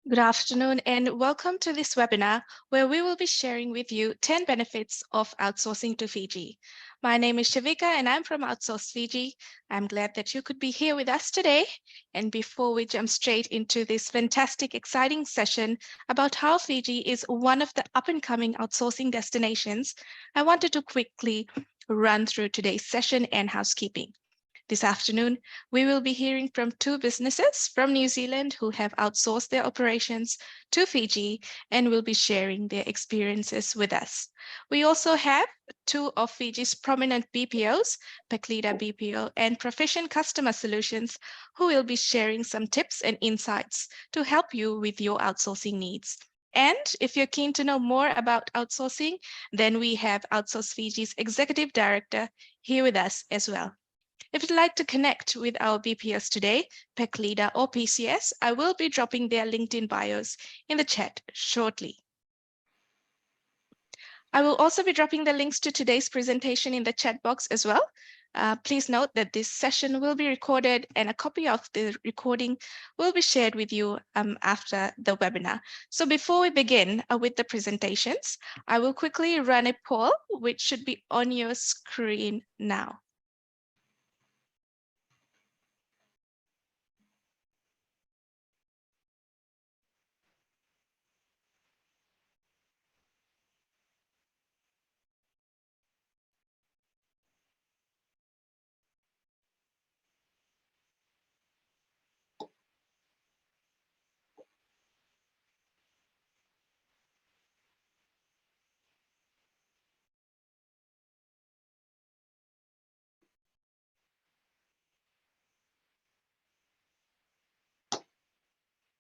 Good afternoon and welcome to this webinar where we will be sharing with you 10 benefits of outsourcing to Fiji. My name is Shavika and I'm from Outsource Fiji. I'm glad that you could be here with us today. And before we jump straight into this fantastic, exciting session about how Fiji is one of the up and coming outsourcing destinations, I wanted to quickly run through today's session and housekeeping. This afternoon, we will be hearing from two businesses from New Zealand who have outsourced their operations to Fiji and will be sharing their experiences with us. We also have two of Fiji's prominent BPOs, Packleader BPO and Proficient Customer Solutions, who will be sharing some tips and insights to help you with your outsourcing needs. And if you're keen to know more about outsourcing, then we have Outsource Fiji's Executive Director here with us as well. If you'd like to connect with our BPOs today, Packleader or PCS, I will be dropping their LinkedIn bios in the chat shortly. I will also be dropping the links to today's presentation in the chat box as well. Please note that this session will be recorded and a copy of the recording will be shared with you after the webinar. So before we begin with the presentations, I will quickly run a poll, which should be on your screen now.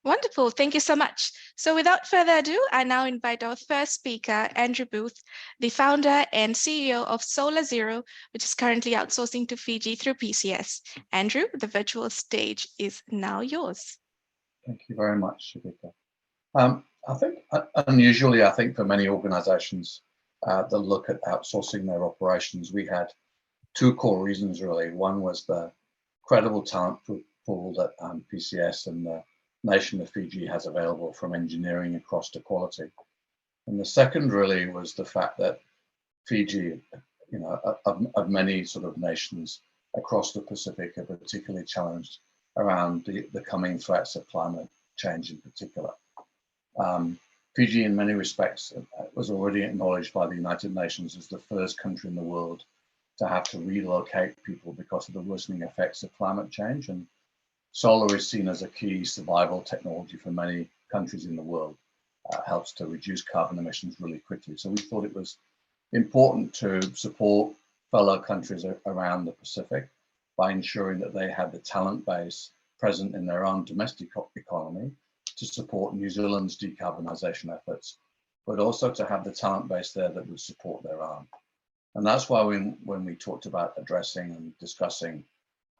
Wonderful. Thank you so much. So without further ado, I now invite our first speaker, Andrew Booth, the founder and CEO of SolarZero, which is currently outsourcing to Fiji through PCS. Andrew, the virtual stage is now yours. Thank you very much, Shavika. I think unusually, I think for many organizations that look at outsourcing their operations, we had two core reasons really. One was the credible talent pool that PCS and the nation of Fiji has available from engineering across to quality. And the second really was the fact that Fiji, of many sort of nations across the Pacific are particularly challenged around the coming threats of climate change in particular. Fiji, in many respects, was already acknowledged by the United Nations as the first country in the world to have to relocate people because of the worsening effects of climate change. And solar is seen as a key survival technology for many countries in the world. Helps to reduce carbon emissions really quickly. So we thought it was important to support fellow countries around the Pacific by ensuring that they had the talent base present in their own domestic economy to support New Zealand's decarbonisation efforts, but also to have the talent base there that would support their own. And that's why when we talked about addressing and discussing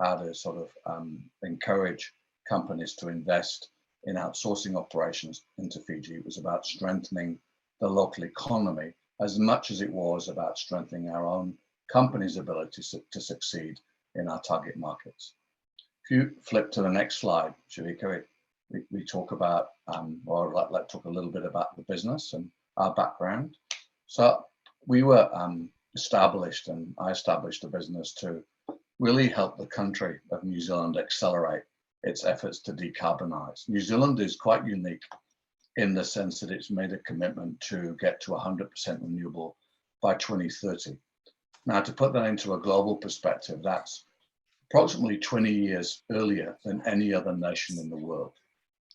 how to sort of encourage companies to invest in outsourcing operations into Fiji, it was about strengthening the local economy as much as it was about strengthening our own company's ability to succeed in our target markets. If you flip to the next slide, Shavika, we talk about, or let's talk a little bit about the business and our background. So we were established, and I established a business to really help the country of New Zealand accelerate its efforts to decarbonize. New Zealand is quite unique in the sense that it's made a commitment to get to 100% renewable by 2030. Now, to put that into a global perspective, that's approximately 20 years earlier than any other nation in the world.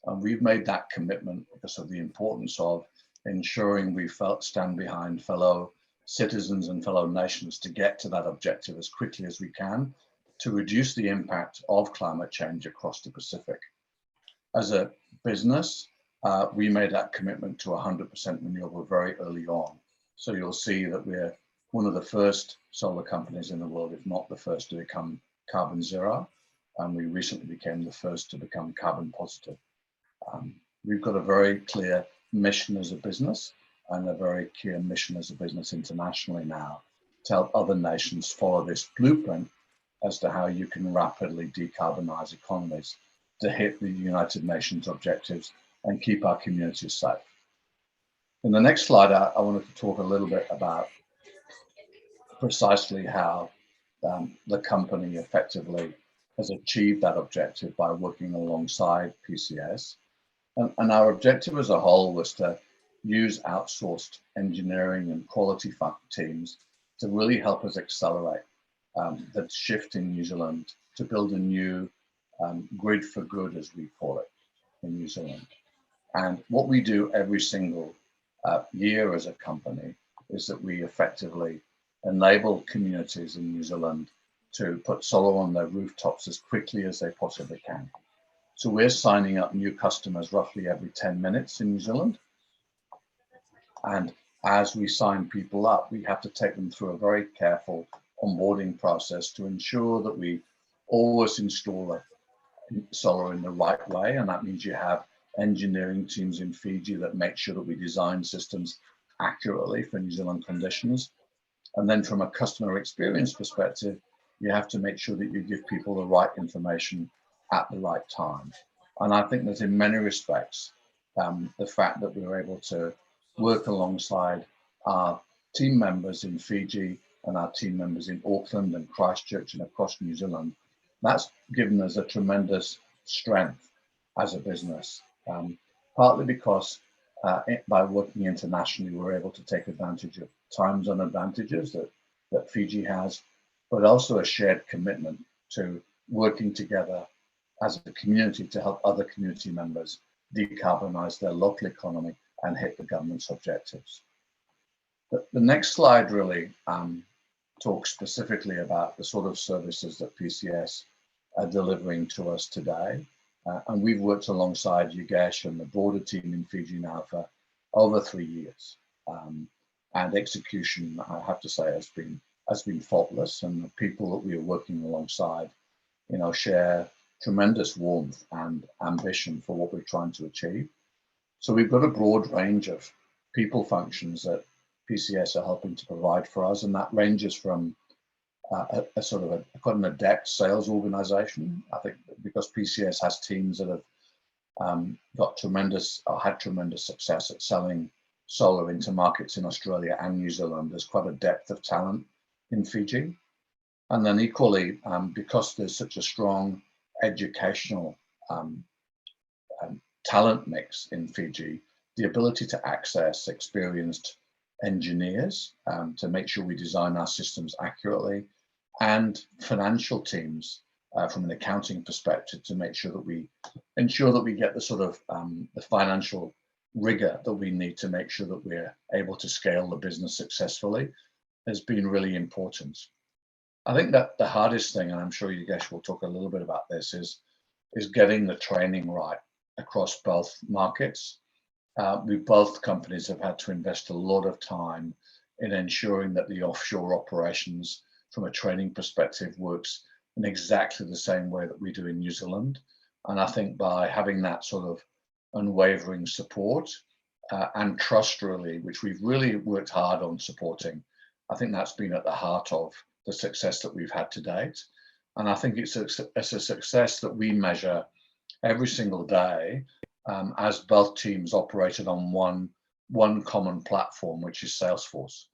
And we've made that commitment because of the importance of ensuring we stand behind fellow citizens and fellow nations to get to that objective as quickly as we can to reduce the impact of climate change across the Pacific. As a business, we made that commitment to 100% renewable very early on. So you'll see that we're one of the first solar companies in the world, if not the first, to become carbon zero. And we recently became the first to become carbon positive. We've got a very clear mission as a business and a very clear mission as a business internationally now to help other nations follow this blueprint as to how you can rapidly decarbonize economies to hit the United Nations objectives and keep our communities safe. In the next slide, I wanted to talk a little bit about precisely how the company effectively has achieved that objective by working alongside PCS. And our objective as a whole was to use outsourced engineering and quality teams to really help us accelerate the shift in New Zealand to build a new grid for good, as we call it, in New Zealand. And what we do every single year as a company is that we effectively enable communities in New Zealand to put solar on their rooftops as quickly as they possibly can. So we're signing up new customers roughly every 10 minutes in New Zealand. And as we sign people up, we have to take them through a very careful onboarding process to ensure that we always install solar in the right way. And that means you have engineering teams in Fiji that make sure that we design systems accurately for New Zealand conditions. And then from a customer experience perspective, you have to make sure that you give people the right information at the right time. And I think that in many respects, the fact that we were able to work alongside our team members in Fiji and our team members in Auckland and Christchurch and across New Zealand, that's given us a tremendous strength as a business, partly because by working internationally, we're able to take advantage of time zone advantages that Fiji has, but also a shared commitment to working together as a community to help other community members decarbonize their local economy and hit the government's objectives. The next slide really talks specifically about the sort of services that PCS are delivering to us today. And we've worked alongside Yogesh and the broader team in Fiji now for over 3 years. And execution, I have to say, has been faultless, and the people that we are working alongside, share tremendous warmth and ambition for what we're trying to achieve. So we've got a broad range of people functions that PCS are helping to provide for us, and that ranges from a sort of quite an adept sales organization. I think because PCS has teams that have had tremendous success at selling solar into markets in Australia and New Zealand. There's quite a depth of talent in Fiji. And then equally, because there's such a strong educational talent mix in Fiji, the ability to access experienced engineers to make sure we design our systems accurately, and financial teams from an accounting perspective to make sure that we ensure that we get the sort of the financial rigor that we need to make sure that we're able to scale the business successfully has been really important. I think that the hardest thing, and I'm sure Yogesh will talk a little bit about this, is getting the training right across both markets. Both companies have had to invest a lot of time in ensuring that the offshore operations from a training perspective works in exactly the same way that we do in New Zealand. And I think by having that sort of unwavering support and trust, really, which we've really worked hard on supporting, I think that's been at the heart of the success that we've had to date. And I think it's a success that we measure every single day as both teams operated on one common platform, which is Salesforce.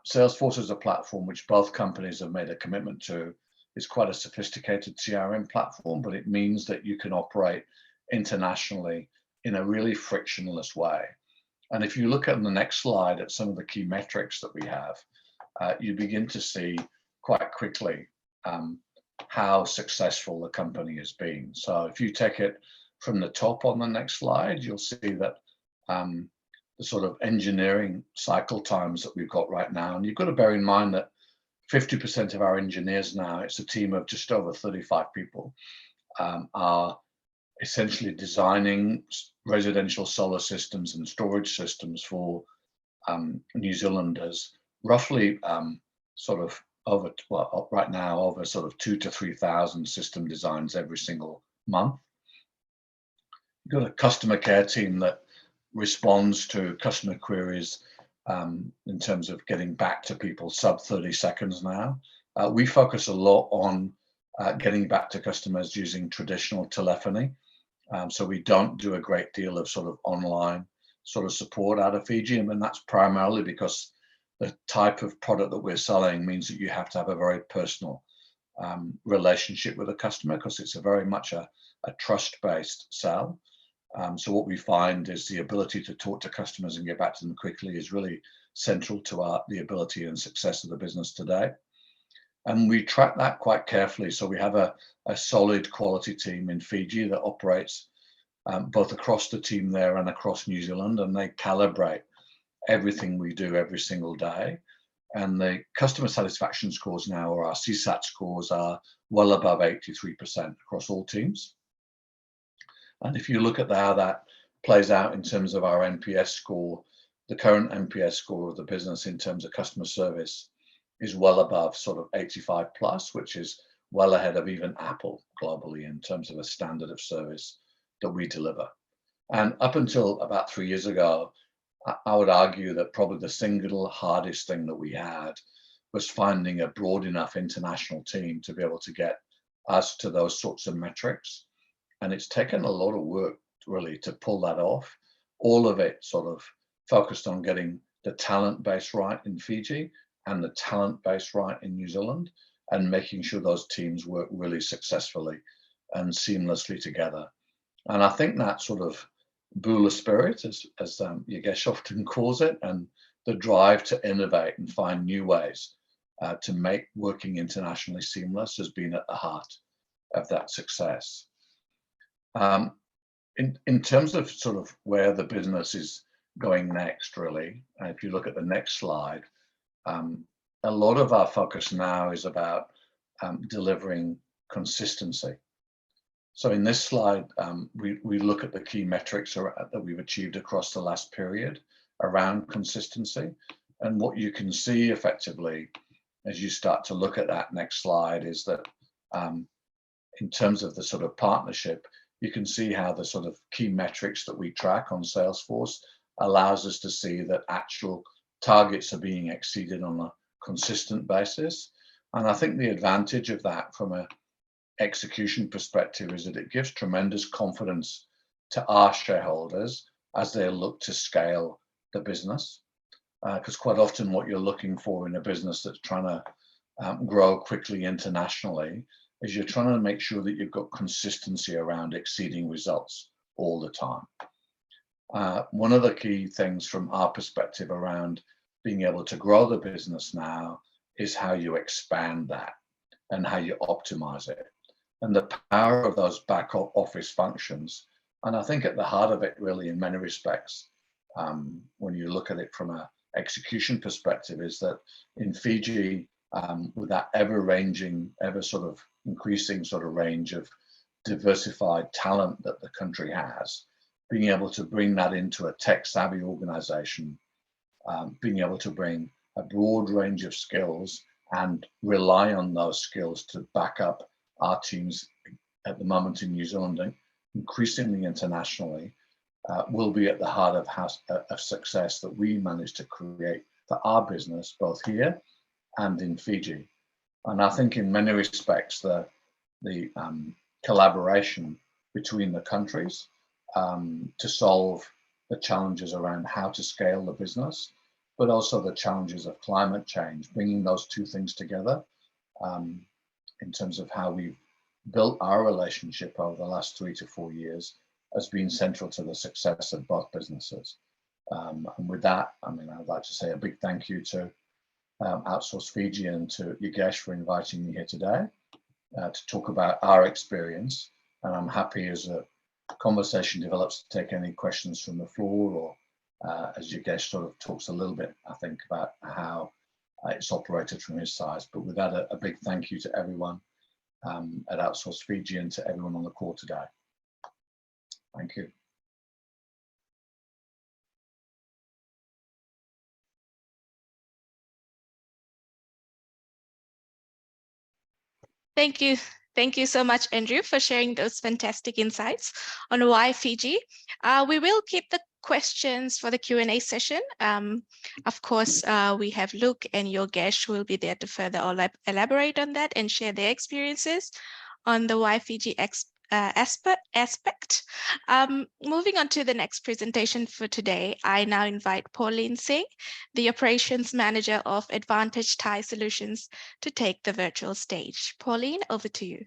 Salesforce is a platform which both companies have made a commitment to. It's quite a sophisticated CRM platform, but it means that you can operate internationally in a really frictionless way. And if you look at the next slide at some of the key metrics that we have, you begin to see quite quickly how successful the company has been. So if you take it from the top on the next slide, you'll see that the sort of engineering cycle times that we've got right now, and you've got to bear in mind that 50% of our engineers now, it's a team of just over 35 people, are essentially designing residential solar systems and storage systems for New Zealanders, roughly sort of right now over sort of 2,000 to 3,000 system designs every single month. You've got a customer care team that responds to customer queries in terms of getting back to people sub 30 seconds now. We focus a lot on getting back to customers using traditional telephony. So we don't do a great deal of sort of online sort of support out of Fiji, and that's primarily because the type of product that we're selling means that you have to have a very personal relationship with a customer, because it's a very much a trust-based sell. So what we find is the ability to talk to customers and get back to them quickly is really central to the ability and success of the business today. And we track that quite carefully. So we have a solid quality team in Fiji that operates both across the team there and across New Zealand, and they calibrate everything we do every single day. And the customer satisfaction scores now, or our CSAT scores, are well above 83% across all teams. And if you look at how that plays out in terms of our NPS score, the current NPS score of the business in terms of customer service is well above sort of 85 plus, which is well ahead of even Apple globally in terms of a standard of service that we deliver. And up until about 3 years ago, I would argue that probably the single hardest thing that we had was finding a broad enough international team to be able to get us to those sorts of metrics. And it's taken a lot of work really to pull that off. All of it sort of focused on getting the talent base right in Fiji and the talent base right in New Zealand, and making sure those teams work really successfully and seamlessly together. And I think that sort of Bula spirit, as Yogesh often calls it, and the drive to innovate and find new ways to make working internationally seamless has been at the heart of that success. In terms of sort of where the business is going next, really, if you look at the next slide, a lot of our focus now is about delivering consistency. So in this slide, we look at the key metrics that we've achieved across the last period around consistency. And what you can see effectively as you start to look at that next slide is that in terms of the sort of partnership, you can see how the sort of key metrics that we track on Salesforce allows us to see that actual targets are being exceeded on a consistent basis. And I think the advantage of that from a execution perspective is that it gives tremendous confidence to our shareholders as they look to scale the business. Because quite often what you're looking for in a business that's trying to grow quickly internationally is you're trying to make sure that you've got consistency around exceeding results all the time. One of the key things from our perspective around being able to grow the business now is how you expand that and how you optimize it, and the power of those back office functions. And I think at the heart of it, really, in many respects, when you look at it from an execution perspective, is that in Fiji, with that ever sort of increasing sort of range of diversified talent that the country has, being able to bring that into a tech-savvy organization, being able to bring a broad range of skills and rely on those skills to back up our teams at the moment in New Zealand and increasingly internationally, will be at the heart of success that we managed to create for our business, both here and in Fiji. And I think in many respects, the collaboration between the countries to solve the challenges around how to scale the business, but also the challenges of climate change, bringing those two things together in terms of how we've built our relationship over the last 3 to 4 years has been central to the success of both businesses. And with that, I mean, I'd like to say a big thank you to Outsource Fiji and to Yogesh for inviting me here today to talk about our experience. And I'm happy as a conversation develops to take any questions from the floor, or as Yogesh sort of talks a little bit, I think, about how it's operated from his side. But with that, a big thank you to everyone at Outsource Fiji and to everyone on the call today. Thank you. Thank you. Thank you so much, Andrew, for sharing those fantastic insights on why Fiji. We will keep the questions for the Q&A session. Of course, we have Luke and Yogesh who will be there to further elaborate on that and share their experiences on the why Fiji aspect. Moving on to the next presentation for today, I now invite Pauline Singh, the Operations Manager of Advantage Tyre Solutions, to take the virtual stage. Pauline, over to you.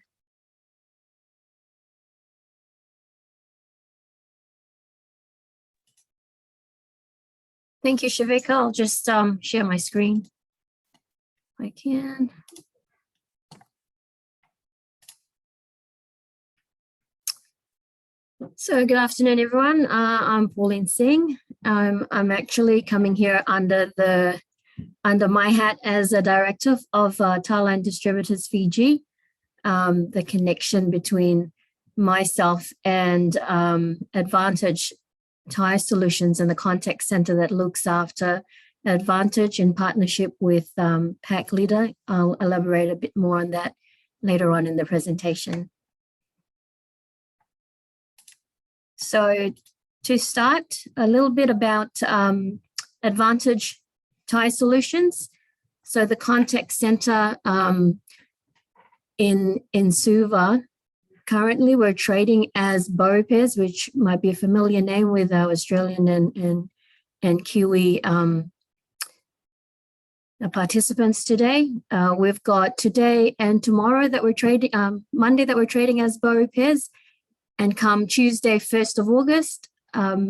Thank you, Shavika. I'll just share my screen if I can. So good afternoon, everyone. I'm Pauline Singh. I'm actually coming here under my hat as a director of Tyreline Distributors Fiji. The connection between myself and Advantage Tyre Solutions and the contact center that looks after Advantage in partnership with Packleader. I'll elaborate a bit more on that later on in the presentation. So to start, a little bit about Advantage Tyre Solutions. So the contact center in Suva, currently we're trading as Repairs, which might be a familiar name with our Australian and Kiwi participants today. We've got today and tomorrow that we're trading, Monday that we're trading as Repairs. And come Tuesday, 1st of August,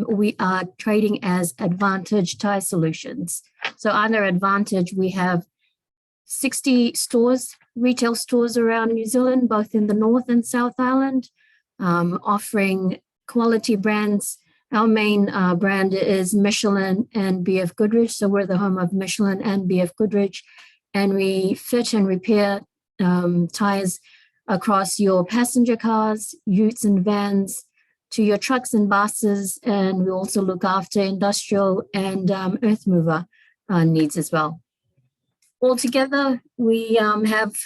we are trading as Advantage Tyre Solutions. So under Advantage, we have 60 stores, retail stores around New Zealand, both in the North and South Island, offering quality brands. Our main brand is Michelin and BF Goodrich. So we're the home of Michelin and BF Goodrich. And we fit and repair tyres across your passenger cars, utes and vans, to your trucks and buses, and we also look after industrial and earth mover needs as well. Altogether, we have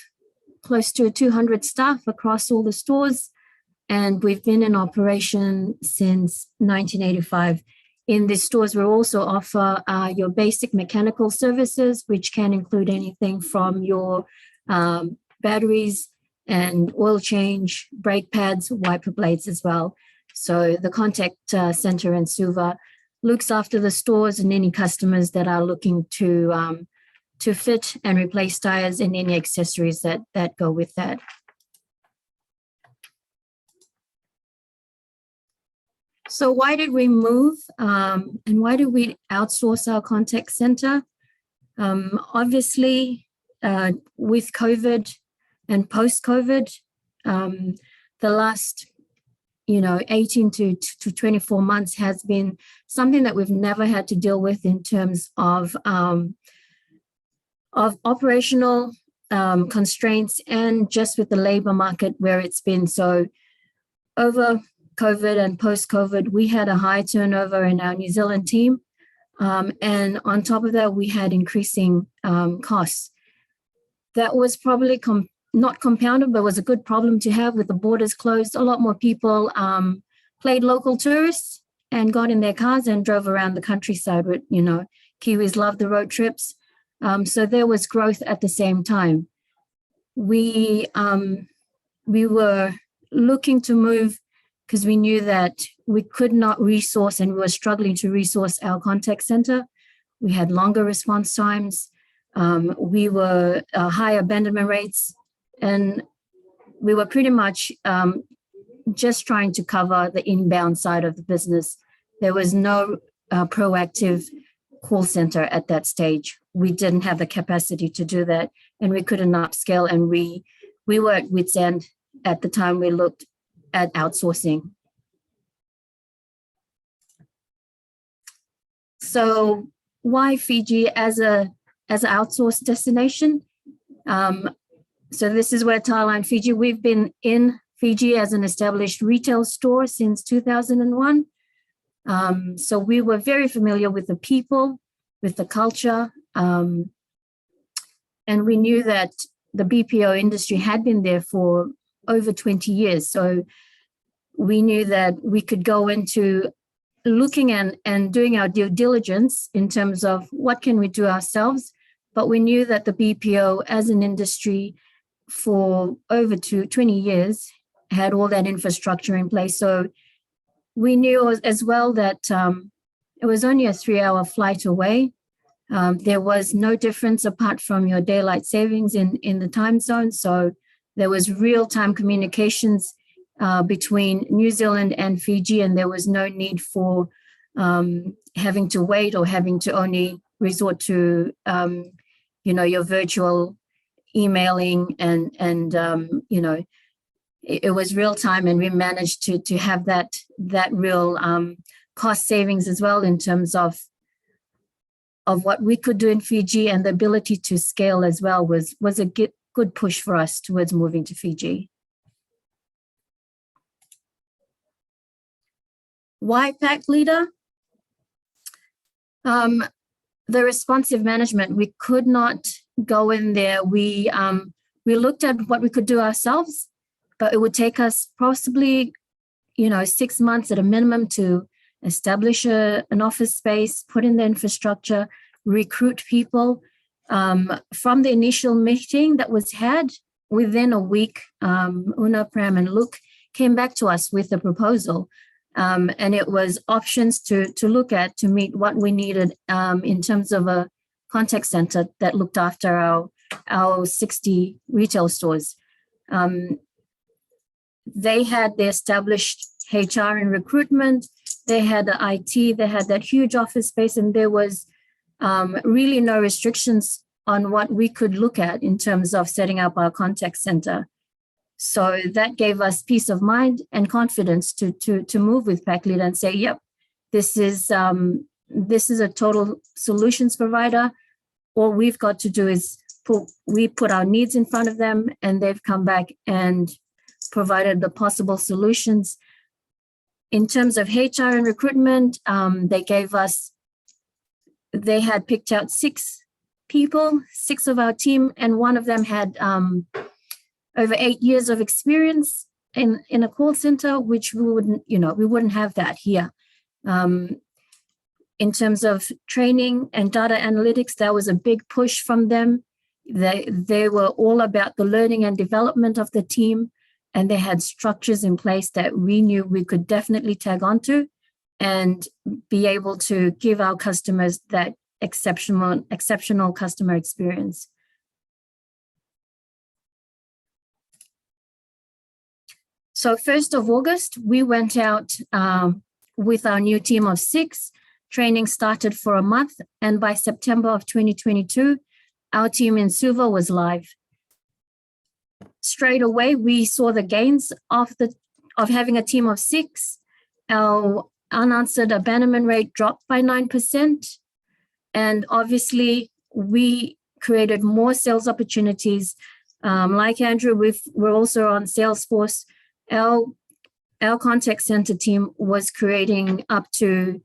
close to 200 staff across all the stores, and we've been in operation since 1985. In these stores, we also offer your basic mechanical services, which can include anything from your batteries and oil change, brake pads, wiper blades as well. So the contact center in Suva looks after the stores and any customers that are looking to fit and replace tires and any accessories that go with that. So why did we move and why did we outsource our contact center? Obviously, with COVID and post-COVID, the last 18 to 24 months has been something that we've never had to deal with in terms of operational constraints and just with the labor market where it's been. So over COVID and post-COVID, we had a high turnover in our New Zealand team. And on top of that, we had increasing costs. That was probably not compounded, but was a good problem to have with the borders closed. A lot more people played local tourists and got in their cars and drove around the countryside. With, Kiwis love the road trips. So there was growth at the same time. We were looking to move because we knew that we could not resource and we were struggling to resource our contact center. We had longer response times. We were high abandonment rates. And we were pretty much just trying to cover the inbound side of the business. There was no proactive call center at that stage. We didn't have the capacity to do that, and we couldn't upscale. And we were at wit's end at the time we looked at outsourcing. So why Fiji as an outsourced destination? So this is where Tyreline Fiji, we've been in Fiji as an established retail store since 2001. So we were very familiar with the people, with the culture, and we knew that the BPO industry had been there for over 20 years. So we knew that we could go into looking and doing our due diligence in terms of what can we do ourselves, but we knew that the BPO as an industry for over 20 years had all that infrastructure in place. So we knew as well that it was only a 3-hour flight away. There was no difference apart from your daylight savings in the time zone. So there was real-time communications between New Zealand and Fiji, and there was no need for having to wait or having to only resort to, your virtual emailing and it was real time, and we managed to have that real cost savings as well in terms of what we could do in Fiji, and the ability to scale as well was a good push for us towards moving to Fiji. Why Packleader? The responsive management, we could not go in there. We looked at what we could do ourselves, but it would take us possibly, 6 months at a minimum to establish an office space, put in the infrastructure, recruit people. From the initial meeting that was had, within a week, Una, Pram, and Luke came back to us with a proposal. And it was options to look at to meet what we needed in terms of a contact center that looked after our 60 retail stores. They had the established HR and recruitment, they had the IT, they had that huge office space, and there was really no restrictions on what we could look at in terms of setting up our contact center. So that gave us peace of mind and confidence to move with Packleader and say, yep, this is a total solutions provider. All we've got to do is put our needs in front of them, and they've come back and provided the possible solutions. In terms of HR and recruitment, they had picked out 6 people, 6 of our team, and one of them had over 8 years of experience in a call center, which we wouldn't have that here. In terms of training and data analytics, that was a big push from them. They were all about the learning and development of the team, and they had structures in place that we knew we could definitely tag onto and be able to give our customers that exceptional customer experience. So 1st of August, we went out with our new team of 6. Training started for a month, and by September of 2022, our team in Suva was live. Straight away, we saw the gains of having a team of 6. Our unanswered abandonment rate dropped by 9, and obviously we created more sales opportunities. Like Andrew, we're also on Salesforce. Our contact center team was creating up to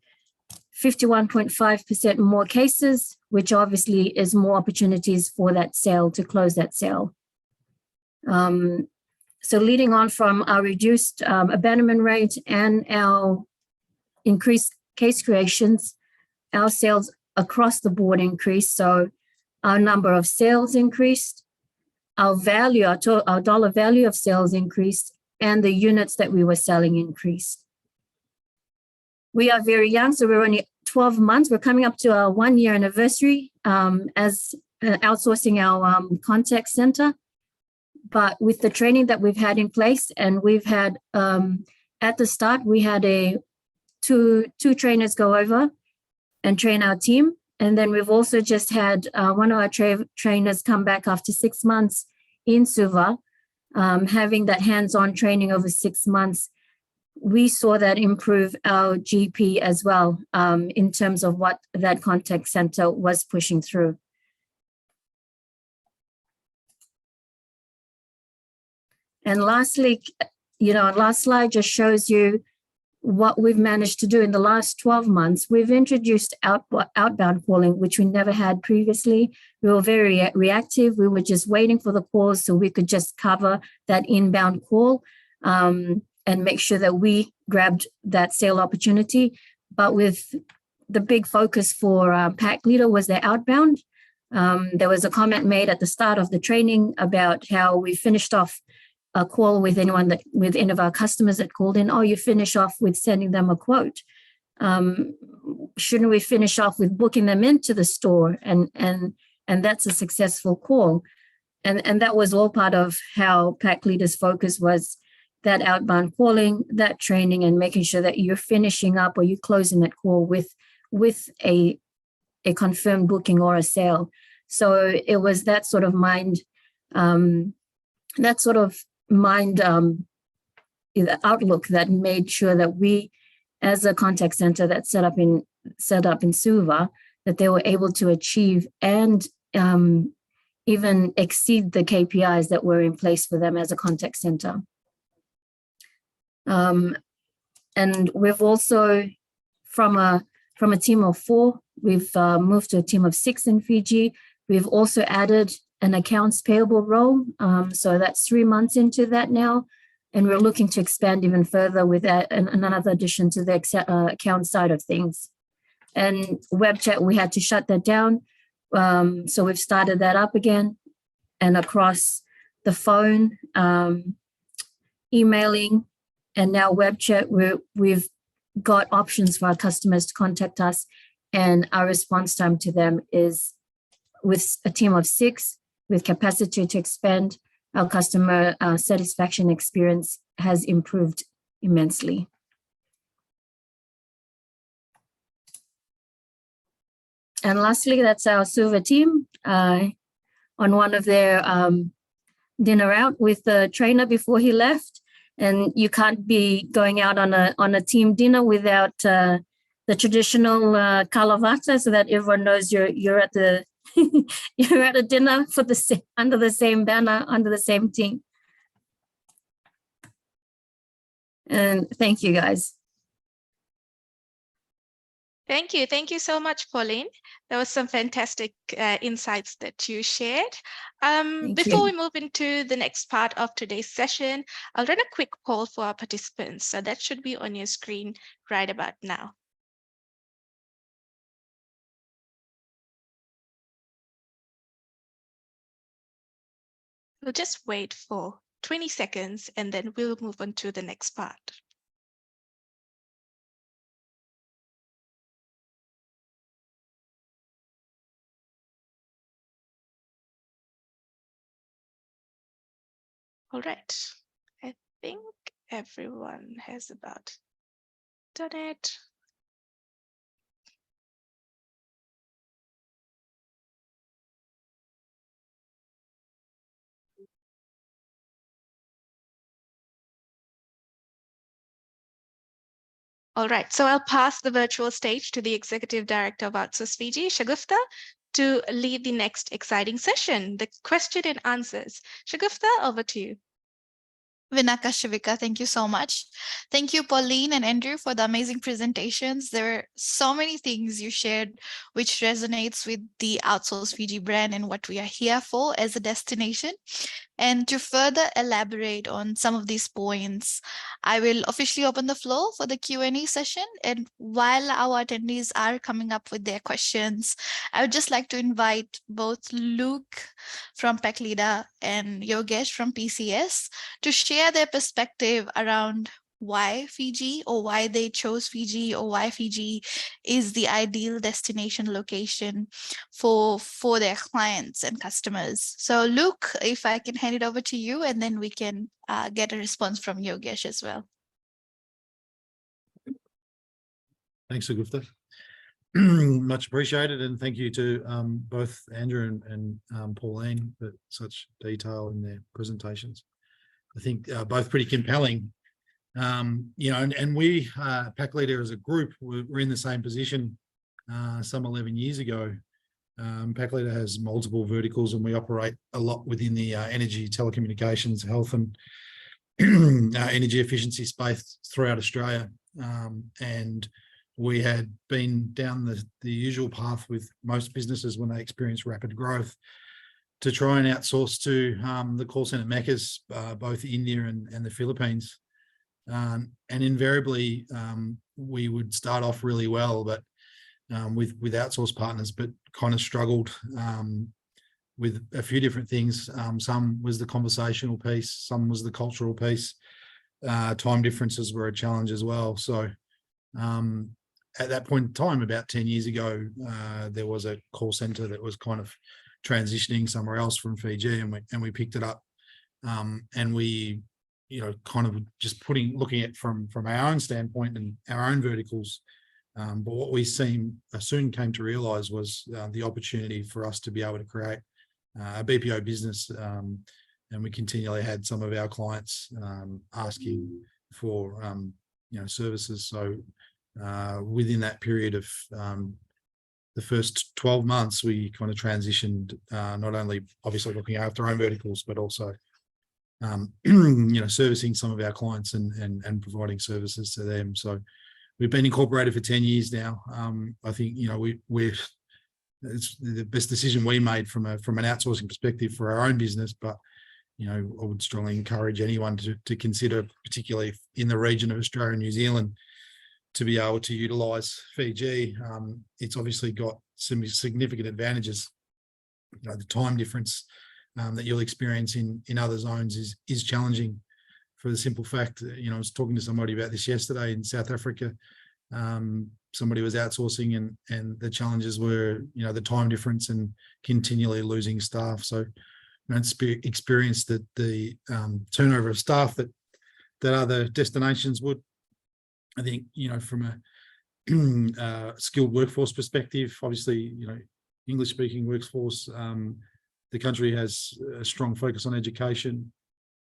51.5% more cases, which obviously is more opportunities for that sale, to close that sale. So leading on from our reduced abandonment rate and our increased case creations, our sales across the board increased. So our number of sales increased, our value, our dollar value of sales increased, and the units that we were selling increased. We are very young, so we're only 12 months. We're coming up to our 1-year anniversary as outsourcing our contact center. But with the training that we've had in place, and we've had, at the start, we had two trainers go over and train our team. And then we've also just had one of our trainers come back after 6 months in Suva, having that hands-on training over 6 months. We saw that improve our GP as well in terms of what that contact center was pushing through. And lastly, last slide just shows you what we've managed to do in the last 12 months. We've introduced outbound calling, which we never had previously. We were very reactive. We were just waiting for the calls so we could just cover that inbound call and make sure that we grabbed that sale opportunity. But with the big focus for Packleader was their outbound. There was a comment made at the start of the training about how we finished off a call with with any of our customers that called in. Oh, you finish off with sending them a quote. Shouldn't we finish off with booking them into the store? And that's a successful call. And that was all part of how Packleader's focus was, that outbound calling, that training, and making sure that you're finishing up or you're closing that call with a confirmed booking or a sale. So it was that sort of mind outlook that made sure that we, as a contact center that's set up in Suva, that they were able to achieve and even exceed the KPIs that were in place for them as a contact center. And we've also, from a team of 4, we've moved to a team of 6 in Fiji. We've also added an accounts payable role. So that's 3 months into that now. And we're looking to expand even further with that, and another addition to the account side of things. And web chat, we had to shut that down. So we've started that up again. And across the phone, emailing, and now web chat, we've got options for our customers to contact us. And our response time to them is, with a team of 6, with capacity to expand, our customer satisfaction experience has improved immensely. And lastly, that's our Suva team on one of their dinner out with the trainer before he left. And you can't be going out on a team dinner without the traditional kalavata, so that everyone knows you're at the you're at a dinner for under the same banner, under the same team. And thank you, guys. Thank you. Thank you so much, Pauline. There was some fantastic insights that you shared. Before we move into the next part of today's session, I'll run a quick poll for our participants. So that should be on your screen right about now. We'll just wait for 20 seconds and then we'll move on to the next part. All right, I think everyone has about done it. All right, so I'll pass the virtual stage to the Executive Director of Outsource Fiji, Shagufta, to lead the next exciting session, the question and answers. Shagufta, over to you. Vinaka, Shivika, thank you so much. Thank you, Pauline and Andrew, for the amazing presentations. There were so many things you shared which resonates with the Outsource Fiji brand and what we are here for as a destination. And to further elaborate on some of these points, I will officially open the floor for the Q&A session. And while our attendees are coming up with their questions, I would just like to invite both Luke from Packleader and Yogesh from PCS to share their perspective around why Fiji, or why they chose Fiji, or why Fiji is the ideal destination location for their clients and customers. So Luke, if I can hand it over to you, and then we can get a response from Yogesh as well. Thanks, Shagufta. Much appreciated, and thank you to both Andrew and Pauline for such detail in their presentations. I think both pretty compelling. You know, and we, Packleader as a group, we're in the same position some 11 years ago. Packleader has multiple verticals, and we operate a lot within the energy, telecommunications, health, and energy efficiency space throughout Australia. And we had been down the usual path with most businesses when they experience rapid growth to try and outsource to the call center meccas, both India and the Philippines. And invariably, we would start off really well, but with outsource partners, but kind of struggled with a few different things. Some was the conversational piece, some was the cultural piece. Time differences were a challenge as well. So at that point in time, about 10 years ago, there was a call center that was kind of transitioning somewhere else from Fiji, and we picked it up, and we, kind of just looking at from our own standpoint and our own verticals. But what we soon came to realise was the opportunity for us to be able to create a BPO business, and we continually had some of our clients asking for services. So within that period of the first 12 months, we kind of transitioned, not only obviously looking after our own verticals, but also servicing some of our clients and providing services to them. So we've been incorporated for 10 years now. I think it's the best decision we made from an outsourcing perspective for our own business. But I would strongly encourage anyone to consider, particularly in the region of Australia and New Zealand, to be able to utilise Fiji. It's obviously got some significant advantages. The time difference that you'll experience in other zones is challenging, for the simple fact that, I was talking to somebody about this yesterday in South Africa. Somebody was outsourcing, and the challenges were, the time difference and continually losing staff. So experienced that the turnover of staff that other destinations would. I think, from a skilled workforce perspective, obviously, English-speaking workforce, the country has a strong focus on education,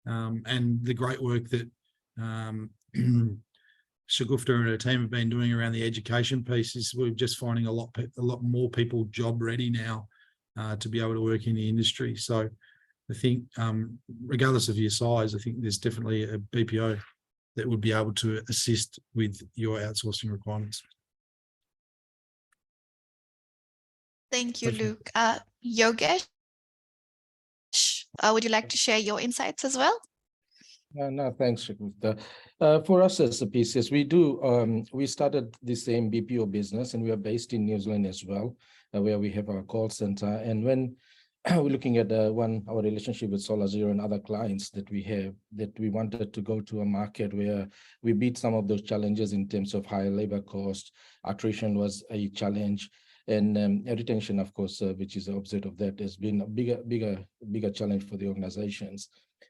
and the great work that Shagufta and her team have been doing around the education pieces. We're just finding a lot more people job ready now to be able to work in the industry. So I think, regardless of your size, I think there's definitely a BPO that would be able to assist with your outsourcing requirements. Thank you, Luke. Yogesh, would you like to share your insights as well? No, thanks, Shagufta. For us as a PCS, we started the same BPO business, and we are based in New Zealand as well, where we have our call center. And when we're looking at our relationship with SolarZero and other clients that we have, that we wanted to go to a market where we beat some of those challenges in terms of higher labor cost. Attrition was a challenge, and retention, of course, which is the opposite of that, has been a bigger challenge for the organizations.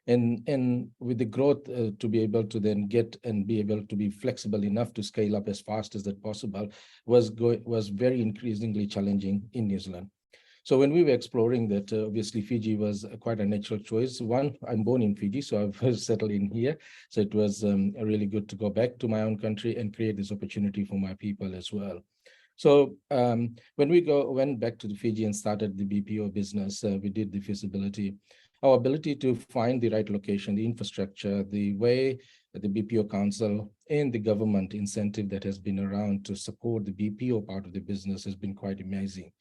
And with the growth, to be able to then get and be able to be flexible enough to scale up as fast as that possible was very increasingly challenging in New Zealand. So when we were exploring that, obviously Fiji was quite a natural choice. One, I'm born in Fiji, so I've settled in here. So it was really good to go back to my own country and create this opportunity for my people as well. So when we went back to the Fiji and started the BPO business, we did the feasibility. Our ability to find the right location, the infrastructure, the way the BPO council and the government incentive that has been around to support the BPO part of the business has been quite amazing.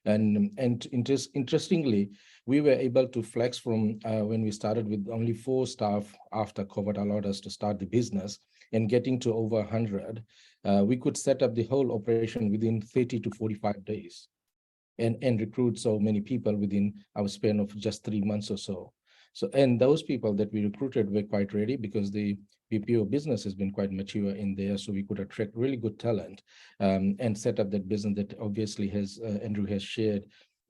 And interestingly, we were able to flex from when we started with only 4 staff after COVID allowed us to start the business, and getting to over 100, we could set up the whole operation within 30 to 45 days and recruit so many people within our span of just 3 months or so. So, and those people that we recruited were quite ready because the BPO business has been quite mature in there, so we could attract really good talent and set up that business that obviously has, Andrew has shared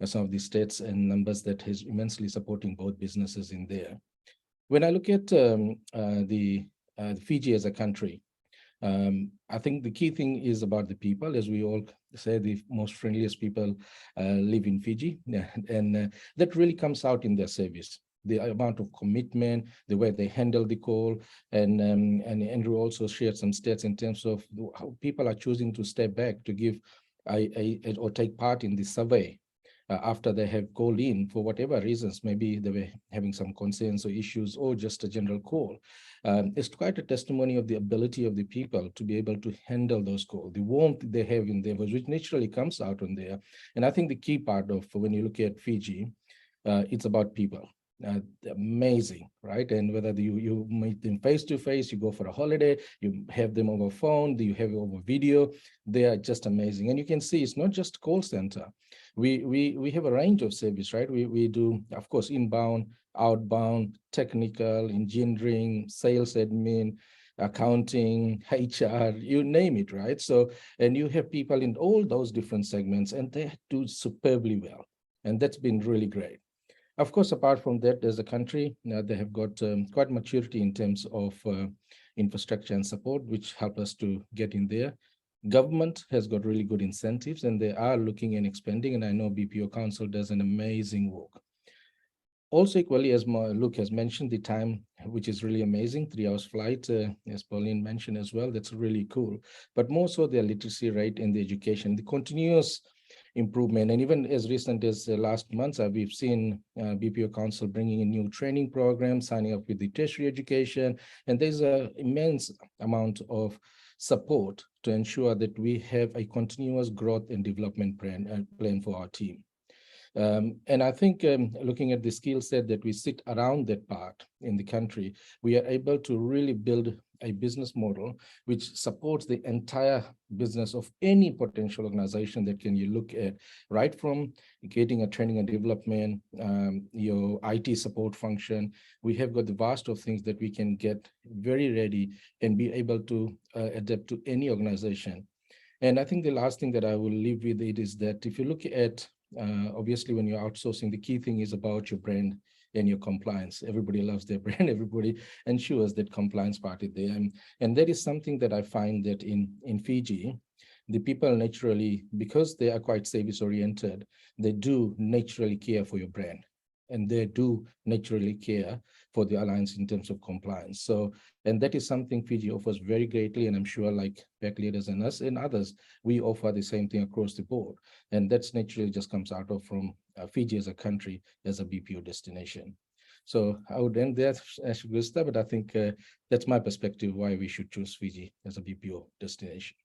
some of the stats and numbers that is immensely supporting both businesses in there. When I look at the Fiji as a country, I think the key thing is about the people. As we all say, the most friendliest people live in Fiji, and that really comes out in their service. The amount of commitment, the way they handle the call, and Andrew also shared some stats in terms of how people are choosing to step back to give or take part in the survey after they have called in for whatever reasons. Maybe they were having some concerns or issues or just a general call. It's quite a testimony of the ability of the people to be able to handle those calls, the warmth they have in their voice, which naturally comes out on there. And I think the key part of when you look at Fiji, it's about people. Amazing, right? And whether you meet them face to face, you go for a holiday, you have them over phone, you have over video, they are just amazing. And you can see it's not just call center. we have a range of service, right? We do, of course, inbound, outbound, technical, engineering, sales admin, accounting, HR, you name it, right? So, and you have people in all those different segments, and they do superbly well. And that's been really great. Of course, apart from that, as a country, they have got quite maturity in terms of infrastructure and support, which help us to get in there. Government has got really good incentives, and they are looking and expanding. And I know BPO Council does an amazing work. Also, equally, as Luke has mentioned, the time, which is really amazing, 3 hours flight, as Pauline mentioned as well, that's really cool. But more so their literacy rate and the education, the continuous improvement. And even as recent as last month, we've seen BPO Council bringing in new training programs, signing up with the tertiary education. And there's an immense amount of support to ensure that we have a continuous growth and development plan for our team. And I think looking at the skill set that we sit around that part in the country, we are able to really build a business model which supports the entire business of any potential organization that you look at, right from getting a training and development, your IT support function. We have got the vast of things that we can get very ready and be able to adapt to any organization. And I think the last thing that I will leave with it is that if you look at obviously, when you're outsourcing, the key thing is about your brand and your compliance. Everybody loves their brand. Everybody ensures that compliance part is there. And that is something that I find that in Fiji, the people naturally, because they are quite service oriented, they do naturally care for your brand. And they do naturally care for the alliance in terms of compliance. So, and that is something Fiji offers very greatly. And I'm sure like Packleaders and us and others, we offer the same thing across the board. And that's naturally just comes out of from Fiji as a country, as a BPO destination. So I would end there, Gusta, but I think that's my perspective why we should choose Fiji as a BPO destination.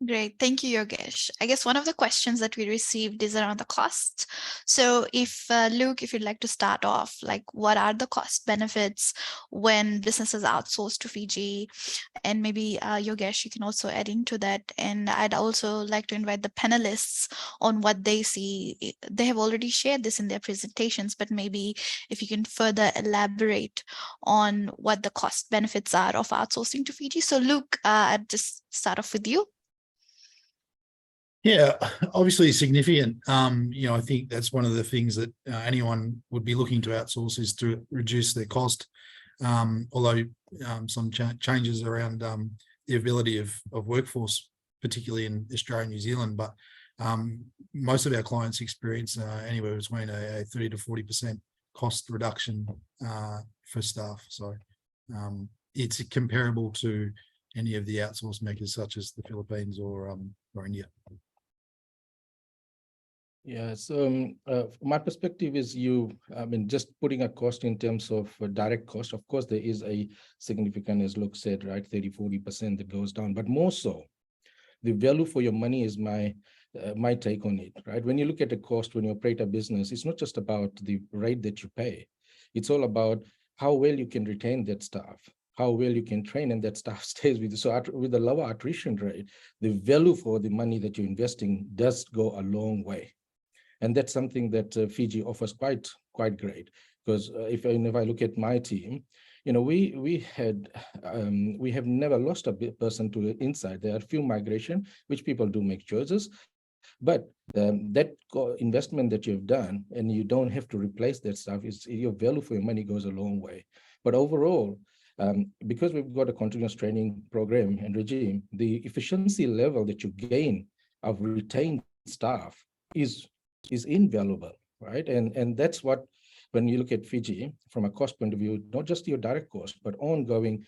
Great. Thank you, Yogesh. I guess one of the questions that we received is around the costs. So if Luke, if you'd like to start off, like what are the cost benefits when businesses outsource to Fiji? And maybe Yogesh, you can also add into that. And I'd also like to invite the panelists on what they see. They have already shared this in their presentations, but maybe if you can further elaborate on what the cost benefits are of outsourcing to Fiji. So Luke, I'd just start off with you. Yeah, obviously significant. I think that's one of the things that anyone would be looking to outsource is to reduce their cost. Although some changes around the ability of workforce, particularly in Australia and New Zealand, but most of our clients experience anywhere between a 30 to 40% cost reduction for staff. So it's comparable to any of the outsource makers such as the Philippines or India. Yeah, so my perspective is just putting a cost in terms of direct cost. Of course, there is a significant, as Luke said, right, 30, 40% that goes down, but more so, the value for your money is my take on it, right? When you look at the cost, when you operate a business, it's not just about the rate that you pay. It's all about how well you can retain that staff, how well you can train and that staff stays with you. So with the lower attrition rate, the value for the money that you're investing does go a long way. And that's something that Fiji offers quite great, because if I look at my team, we have never lost a person to the inside. There are a few migration, which people do make choices, but that investment that you've done and you don't have to replace that stuff, your value for your money goes a long way. But overall, because we've got a continuous training program and regime, the efficiency level that you gain of retained staff is invaluable, right? And that's what, when you look at Fiji from a cost point of view, not just your direct cost, but ongoing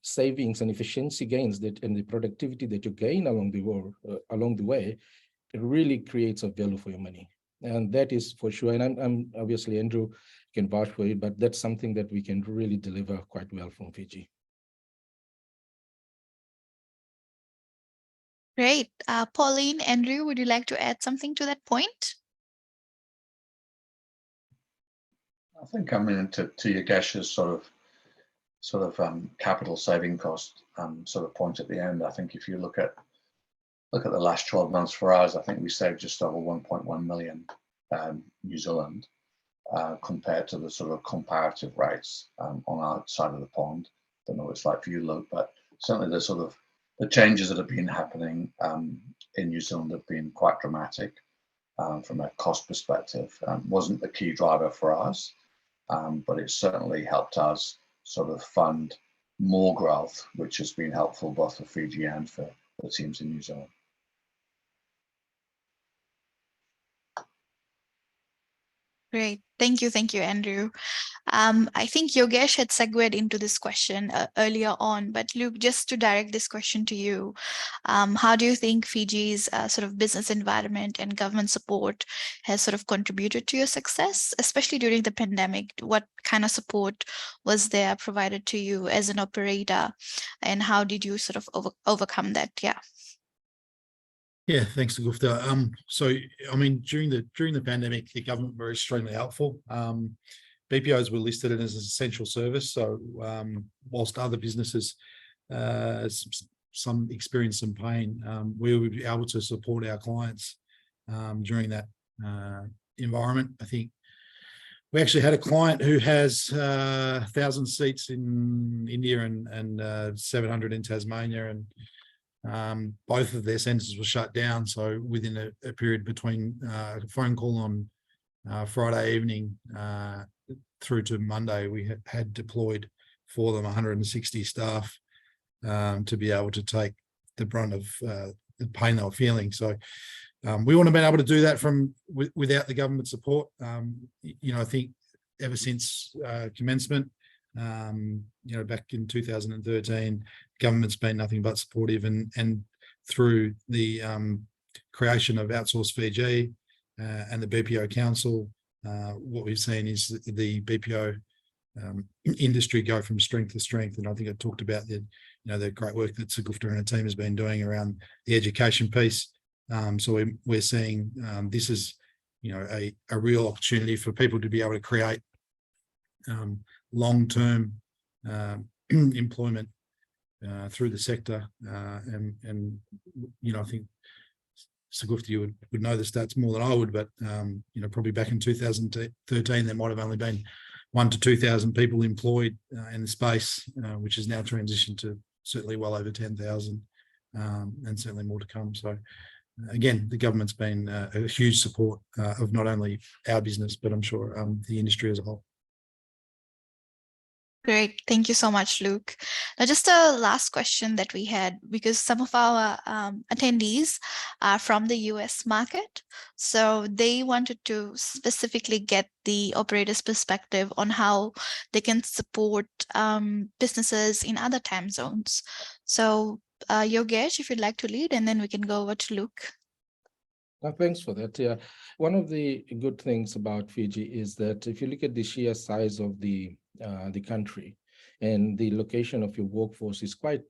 savings and efficiency gains and the productivity that you gain along the way, it really creates a value for your money. And that is for sure. And I'm obviously, Andrew can vouch for it, but that's something that we can really deliver quite well from Fiji. Great. Pauline, Andrew, would you like to add something to that point? I think to Yogesh's sort of capital saving cost sort of point at the end. I think if you look at look at the last 12 months for us, I think we saved just over 1.1 million New Zealand compared to the sort of comparative rates on our side of the pond. Don't know what it's like for you, Luke, but certainly the sort of the changes that have been happening in New Zealand have been quite dramatic from a cost perspective. Wasn't the key driver for us, but it certainly helped us sort of fund more growth, which has been helpful both for Fiji and for the teams in New Zealand. Great. Thank you, Andrew. I think Yogesh had segued into this question earlier on, but Luke, just to direct this question to you, how do you think Fiji's sort of business environment and government support has sort of contributed to your success, especially during the pandemic? What kind of support was there provided to you as an operator, and how did you sort of overcome that? Yeah. Yeah, thanks, Gupta. So, I mean, during the pandemic, the government were extremely helpful. BPOs were listed as an essential service. So, whilst other businesses, some experienced some pain, we would be able to support our clients during that environment. I think we actually had a client who has 1,000 seats in India and 700 in Tasmania, and both of their centres were shut down. So within a period between a phone call on Friday evening through to Monday, we had deployed for them 160 staff to be able to take the brunt of the pain they were feeling. So we wouldn't have been able to do that without the government support. I think ever since commencement, back in 2013, government's been nothing but supportive, and through the creation of Outsource Fiji and the BPO Council, what we've seen is the BPO industry go from strength to strength. And I think I talked about the great work that Sagufta and her team has been doing around the education piece. So we're seeing this is a real opportunity for people to be able to create long-term employment through the sector, and I think Sagufta, you would know the stats more than I would, but probably back in 2013 there might have only been 1,000 to 2,000 people employed in the space, which has now transitioned to certainly well over 10,000, and certainly more to come. So again, the government's been a huge support of not only our business, but I'm sure the industry as a whole. Great. Thank you so much, Luke. Now, just a last question that we had, because some of our attendees are from the US market. So they wanted to specifically get the operator's perspective on how they can support businesses in other time zones. So Yogesh, if you'd like to lead, and then we can go over to Luke. Thanks for that. Yeah, one of the good things about Fiji is that if you look at the sheer size of the country, and the location of your workforce is quite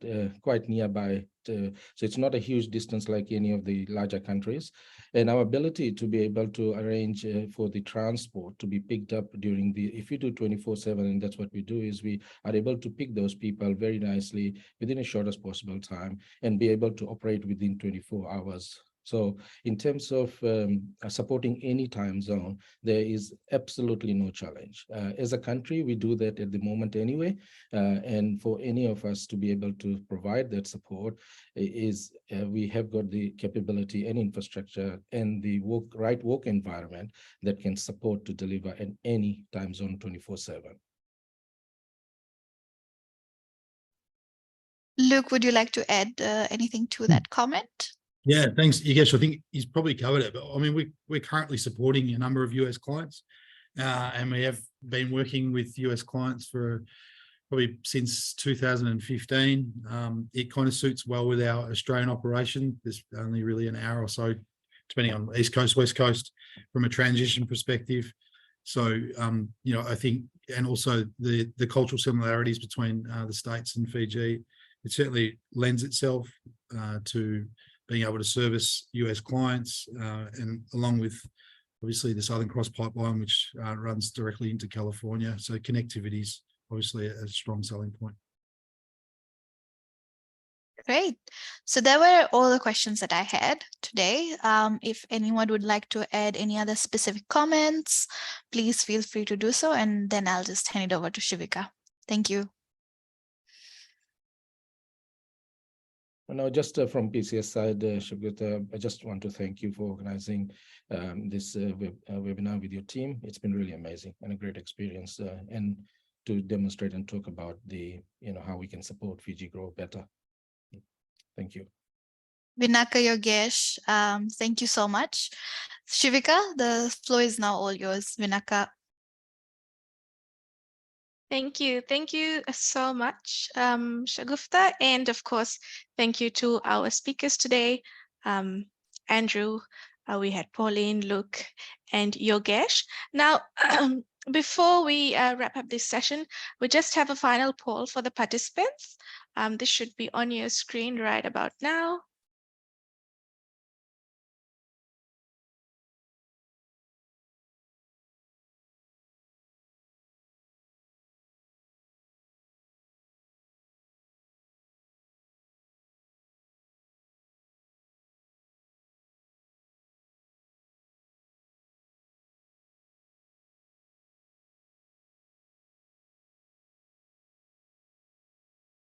nearby, so it's not a huge distance like any of the larger countries. And our ability to be able to arrange for the transport to be picked up during if you do 24/7, and that's what we do, is we are able to pick those people very nicely within a shortest possible time and be able to operate within 24 hours. So in terms of supporting any time zone, there is absolutely no challenge. As a country, we do that at the moment anyway. And for any of us to be able to provide that support we have got the capability and infrastructure and the right work environment that can support to deliver in any time zone 24/7. Luke, would you like to add anything to that comment? Yeah, thanks, Yogesh. I think he's probably covered it, but I mean, we're currently supporting a number of US clients, and we have been working with US clients for probably since 2015. It kind of suits well with our Australian operation. There's only really an hour or so, depending on East Coast, West Coast, from a transition perspective. So, I think, and also the cultural similarities between the States and Fiji, it certainly lends itself to being able to service US clients, and along with obviously the Southern Cross pipeline, which runs directly into California. So connectivity is obviously a strong selling point. Great. So that were all the questions that I had today. If anyone would like to add any other specific comments, please feel free to do so, and then I'll just hand it over to Shivika. Thank you. No, just from PCS side, Shivika, I just want to thank you for organizing this webinar with your team. It's been really amazing and a great experience, and to demonstrate and talk about how we can support Fiji grow better. Thank you. Vinaka Yogesh, thank you so much. Shivika, the floor is now all yours. Vinaka. Thank you. Thank you so much, Shagufta. And of course, thank you to our speakers today, Andrew, we had Pauline, Luke, and Yogesh. Now, before we wrap up this session, we just have a final poll for the participants. This should be on your screen right about now.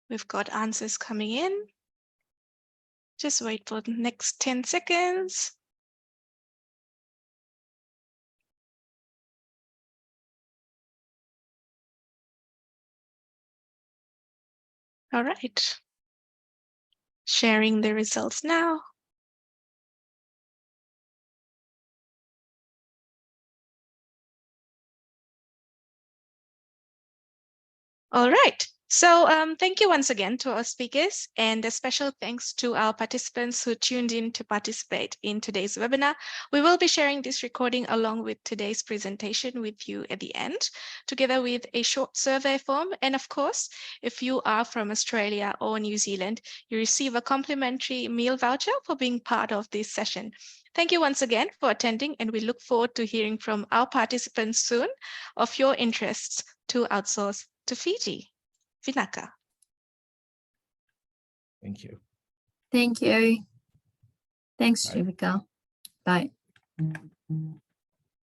We've got answers coming in. Just wait for the next 10 seconds. All right. Sharing the results now. All right. So thank you once again to our speakers, and a special thanks to our participants who tuned in to participate in today's webinar. We will be sharing this recording along with today's presentation with you at the end, together with a short survey form. And of course, if you are from Australia or New Zealand, you receive a complimentary meal voucher for being part of this session. Thank you once again for attending, and we look forward to hearing from our participants soon of your interests to outsource to Fiji. Vinaka. Thank you. Thank you. Thanks, Bye. Shivika. Bye.